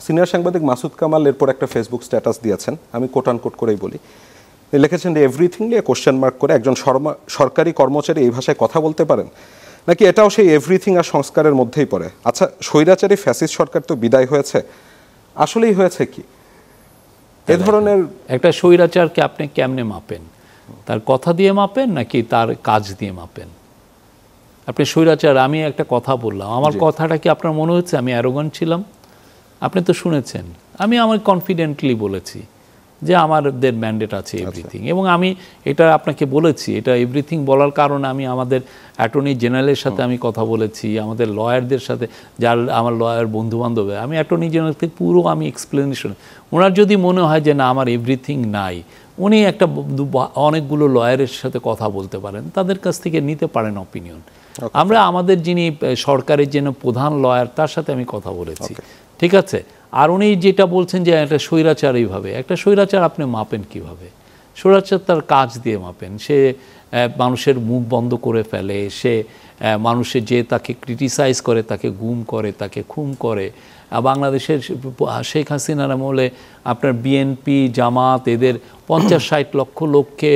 Senior সাংবাদিক মাসুদ কামাল এরপর একটা ফেসবুক স্ট্যাটাস দিয়েছেন, আমি কোট আনকোট করেই বলি, লিখেছেন যে এভরিথিং নিয়ে কোশ্চেন মার্ক করে একজন সরকারি কর্মচারী এই ভাষায় কথা বলতে পারেন নাকি এটাও সেই এভরিথিং আর সংস্কারের মধ্যেই পড়ে? আচ্ছা, স্বৈরাচারী ফ্যাসিস্ট সরকার তো বিদায় হয়েছে, আসলেই হয়েছে কি? এ ধরনের একটা স্বৈরাচারকে আপনি কেমনে মাপেন? তার কথা দিয়ে মাপেন নাকি তার কাজ দিয়ে মাপেন? আপনি স্বৈরাচার, আমি একটা কথা বললাম, আমার কথাটা কি আপনার মনে হচ্ছে আমি অ্যারোগান্ট ছিলাম? আপনি তো শুনেছেন, আমি আমার কনফিডেন্টলি বলেছি যে আমাদের ম্যান্ডেট আছে এভরিথিং, এবং আমি এটা আপনাকে বলেছি। এটা এভরিথিং বলার কারণে আমি আমাদের অ্যাটর্নি জেনারেলের সাথে আমি কথা বলেছি, আমাদের লয়ারদের সাথে, যার আমার লয়ার বন্ধুবান্ধব, আমি অ্যাটর্নি জেনারেলকে পুরো আমি এক্সপ্লেনেশন, ওনার যদি মনে হয় যে না আমার এভরিথিং নাই, উনি একটা অনেকগুলো লয়ারের সাথে কথা বলতে পারেন, তাদের কাছ থেকে নিতে পারেন অপিনিয়ন। আমরা আমাদের যিনি সরকারের যেন প্রধান লয়ার, তার সাথে আমি কথা বলেছি, ঠিক আছে? আর উনি যেটা বলছেন যে একটা স্বৈরাচার, এইভাবে একটা স্বৈরাচার আপনি মাপেন কিভাবে? স্বৈরাচার তার কাজ দিয়ে মাপেন। সে মানুষের মুখ বন্ধ করে ফেলে, সে মানুষের যে তাকে ক্রিটিসাইজ করে তাকে গুম করে, তাকে খুন করে। বাংলাদেশের শেখ হাসিনার আমলে আপনার বিএনপি, জামাত, এদের 50-60 লক্ষ লোককে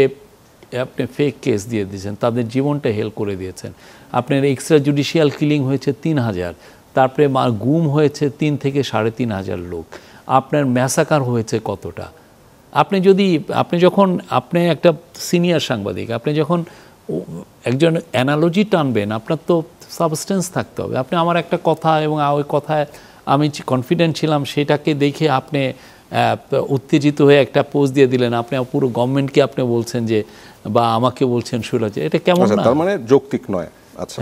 আপনি ফেক কেস দিয়ে দিয়েছেন, তাদের জীবনটা হেল করে দিয়েছেন। আপনার এক্সট্রা জুডিশিয়াল কিলিং হয়েছে 3000, তারপরে গুম হয়েছে 3 থেকে 3,500 লোক, আপনার ম্যাসাকার হয়েছে কতটা? আপনি যখন একটা সিনিয়র সাংবাদিক, আপনি যখন একজন অ্যানালজি টানবেন, আপনার তো সাবস্টেন্স থাকতে হবে। আপনি আমার একটা কথা, এবং ওই কথায় আমি কনফিডেন্ট ছিলাম, সেটাকে দেখে আপনি উত্তেজিত হয়ে একটা পোস্ট দিয়ে দিলেন। আপনি পুরো গভর্নমেন্টকে আপনি বলছেন যে, বা আমাকে বলছেন স্বৈরাচার, এটা কেমন না? তার মানে যৌক্তিক নয়। আচ্ছা।